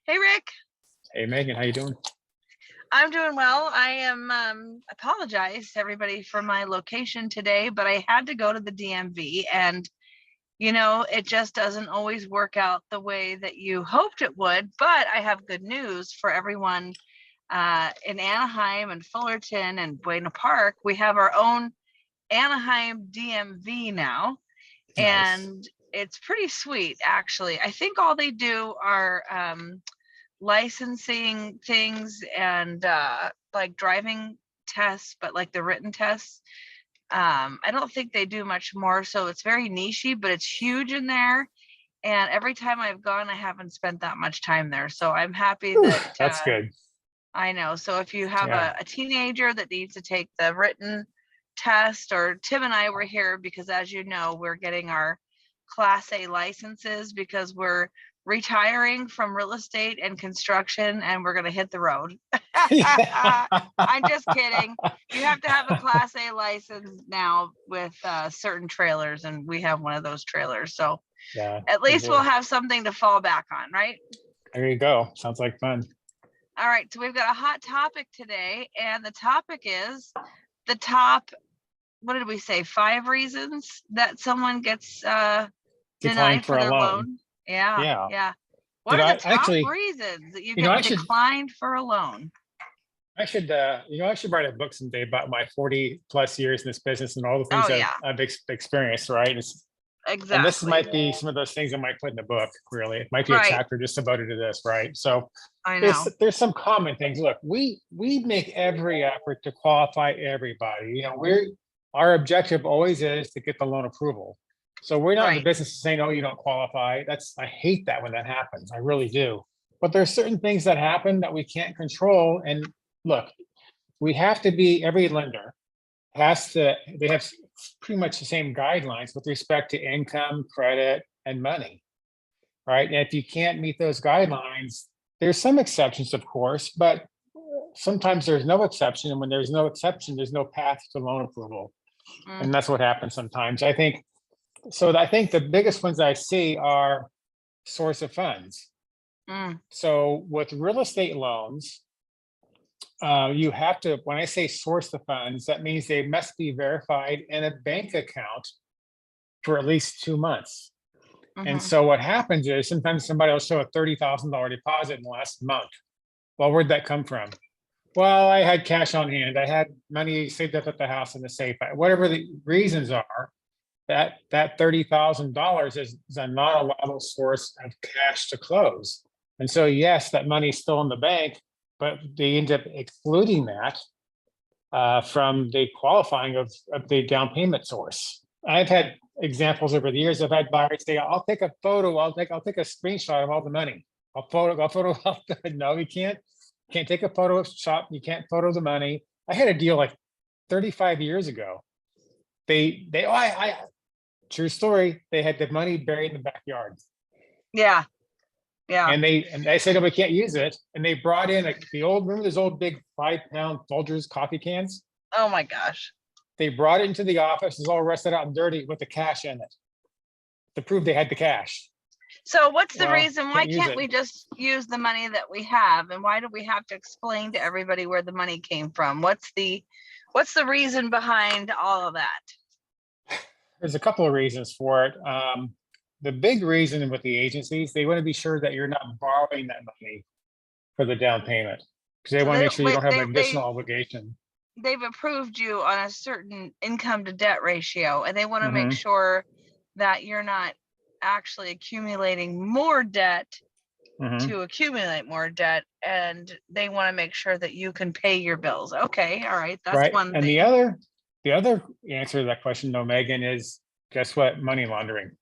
Hey Rick, Hey Megan, how you doing? I'm doing well. I am apologize to everybody for my location today, but I had to go to the DMV and it just doesn't always work out the way that you hoped it would. But I have good news for everyone in Anaheim and Fullerton and Buena Park. We have our own Anaheim DMV now, Nice. and it's pretty sweet actually. I think all they do are licensing things and like driving tests, but like the written tests. I don't think they do much more. So it's very nichey, but it's huge in there. And every time I've gone, I haven't spent that much time there. So I'm happy Whew, that that's good. I know. So if you have Yeah. a teenager that needs to take the written test, or Tim and I were here because, as you know, we're getting our Class A licenses because we're retiring from real estate and construction and we're going to hit the road. I'm just kidding. You have to have a Class A license now with certain trailers, and we have one of those trailers. So Yeah, at we least we'll do. have something to fall back on, right? There you go. Sounds like fun. All right. So we've got a hot topic today, and the topic is the top, what did we say? 5 reasons that someone gets Declined denied for for a their loan. loan. Yeah. Yeah. Yeah. What You know, are the I top actually, reasons that you you know, get I should, declined for a loan? I should write a book someday about my 40 plus years in this business and all the Oh things yeah, I've experienced, right? And this exactly. might be some of those things I might put in the book, really. It might be a Right. chapter just devoted to this, right? So I there's know. there's some common things. Look, we make every effort to qualify everybody. Our objective always is to get the loan approval. So we're not in the Right. business of saying, oh, you don't qualify. I hate that when that happens. I really do. But there's certain things that happen that we can't control. And look, we have to be, every lender they have pretty much the same guidelines with respect to income, credit, and money, right? And if you can't meet those guidelines, there's some exceptions, of course, but sometimes there's no exception. And when there's no exception, there's no path to loan approval. Mm, And that's what happens sometimes. I think the biggest ones I see are source of funds. mm, So with real estate loans, you have to, when I say source the funds, that means they must be verified in a bank account for at least 2 months. And mhm. so what happens is sometimes somebody will show a $30,000 deposit in the last month. Well, where'd that come from? Well, I had cash on hand. I had money saved up at the house in the safe. Whatever the reasons are, that $30,000 is a not allowable source of cash to close. And so, yes, that money's still in the bank, but they end up excluding that from the qualifying of the down payment source. I've had examples over the years. I've had buyers say, "I'll take a photo. I'll take a screenshot of all the money. I'll photo." No, you can't. Can't take a photo of shop. You can't photo the money. I had a deal like 35 years ago. True story. They had the money buried in the backyard, Yeah. Yeah. and they said, "Oh, we can't use it." And they brought in remember those old big 5-pound Folgers coffee cans? Oh my gosh. They brought it into the office. It's all rusted out and dirty with the cash in it to prove they had the cash. So what's the Well, reason? Why can't use can't it. we just use the money that we have? And why do we have to explain to everybody where the money came from? What's the reason behind all of that? There's a couple of reasons for it. The big reason with the agencies, they want to be sure that you're not borrowing that money for the down payment because they So want to they make don't sure you wait, don't have an additional obligation. they've approved you on a certain income to debt ratio, and they want to make Hmm. sure that you're not actually accumulating more debt Hmm. to accumulate more debt, and they want to make sure that you can pay your bills. Okay, all right, that's Right. one And thing. the other answer to that question, though, Megan, is guess what? Money laundering.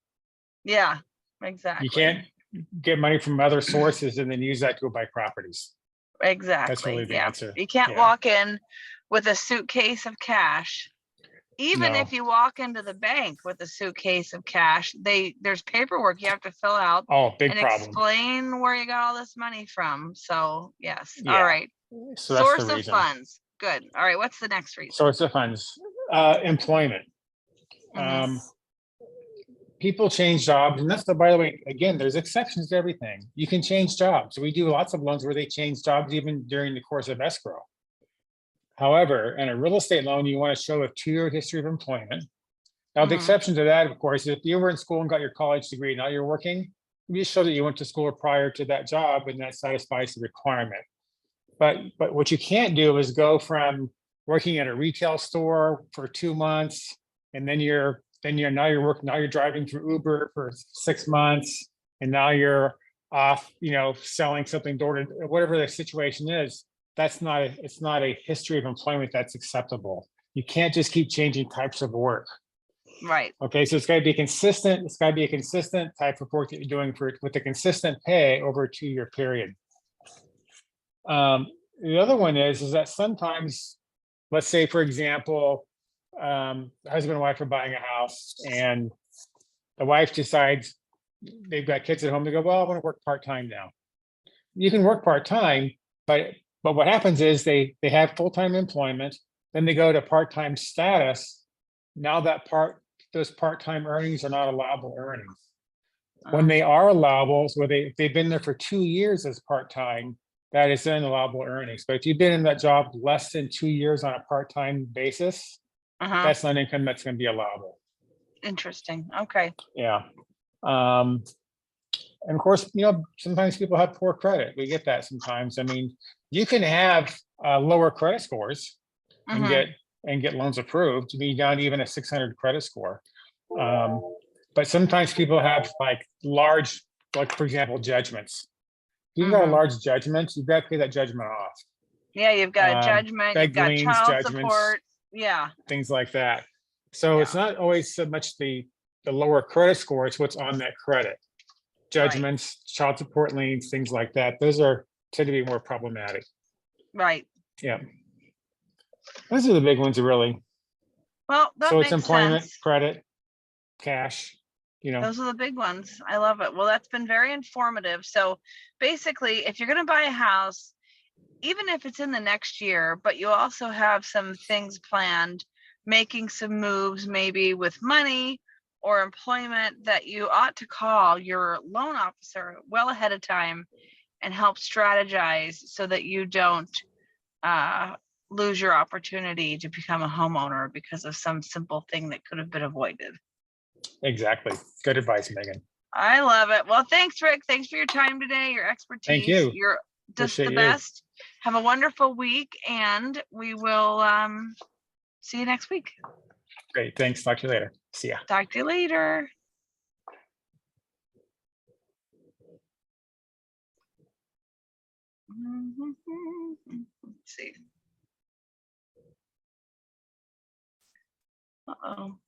Yeah, You exactly. can't get money from other sources and then use that to go buy properties. That's really Exactly. the Yeah. answer. You can't Yeah. walk in with a suitcase of cash. Even No. if you walk into the bank with a suitcase of cash, there's paperwork you have to fill out Oh, big and problem. explain where you got all this money from. So, yes. All Yeah. right. So that's the Source of reason. funds. Good. All right. What's the next reason? Source of funds, employment. Hmm. Um, people change jobs, and that's the, by the way, again, there's exceptions to everything. You can change jobs. We do lots of loans where they change jobs even during the course of escrow. However, in a real estate loan, you want to show a 2-year history of employment. Now, the Mhm. exception to that, of course, if you were in school and got your college degree, now you're working, you just show that you went to school prior to that job, and that satisfies the requirement. But what you can't do is go from working at a retail store for 2 months, and then now you're working, now you're driving through Uber for 6 months, and now you're off, selling something door to, whatever the situation is. It's not a history of employment that's acceptable. You can't just keep changing types of work. Right. Okay, so it's got to be consistent. It's got to be a consistent type of work that you're doing with a consistent pay over a 2-year period. The other one is that sometimes, let's say, for example, husband and wife are buying a house, and the wife decides they've got kids at home. They go, well, I want to work part-time now. You can work part-time, but what happens is they have full-time employment, then they go to part-time status. Now those part-time earnings are not allowable earnings. When they are allowable, so they've been there for 2 years as part-time, that is an allowable earnings. But if you've been in that job less than 2 years on a part-time basis, that's not income that's going to be allowable. Interesting. Okay. Yeah. And of course, sometimes people have poor credit. We get that sometimes. I mean, you can have lower credit scores and get loans approved to be down even a 600 credit score. But sometimes people have large, for example, judgments. If you've got a large judgment, you've got to pay that judgment off. Yeah, you've got a judgment, you've got liens, child judgments, support. Yeah. things like that. So it's not always so much the lower credit score, it's what's on that credit. Judgments, child support liens, things like that. Those tend to be more problematic. Right. Yeah. Those are the big ones, really. Well, that So makes it's employment, sense. credit, cash. Those are the big ones. I love it. Well, that's been very informative. So basically, if you're going to buy a house, even if it's in the next year, but you also have some things planned, making some moves, maybe with money or employment, that you ought to call your loan officer well ahead of time and help strategize so that you don't lose your opportunity to become a homeowner because of some simple thing that could have been avoided. Exactly. Good advice, Megan. I love it. Well, thanks, Rick. Thanks for your time today, your expertise. Thank you. You're just Appreciate the best. Have a wonderful week, and we will see you next week. Great. Thanks. Talk to you later. See ya. Talk to you later. Let's see. Uh-oh.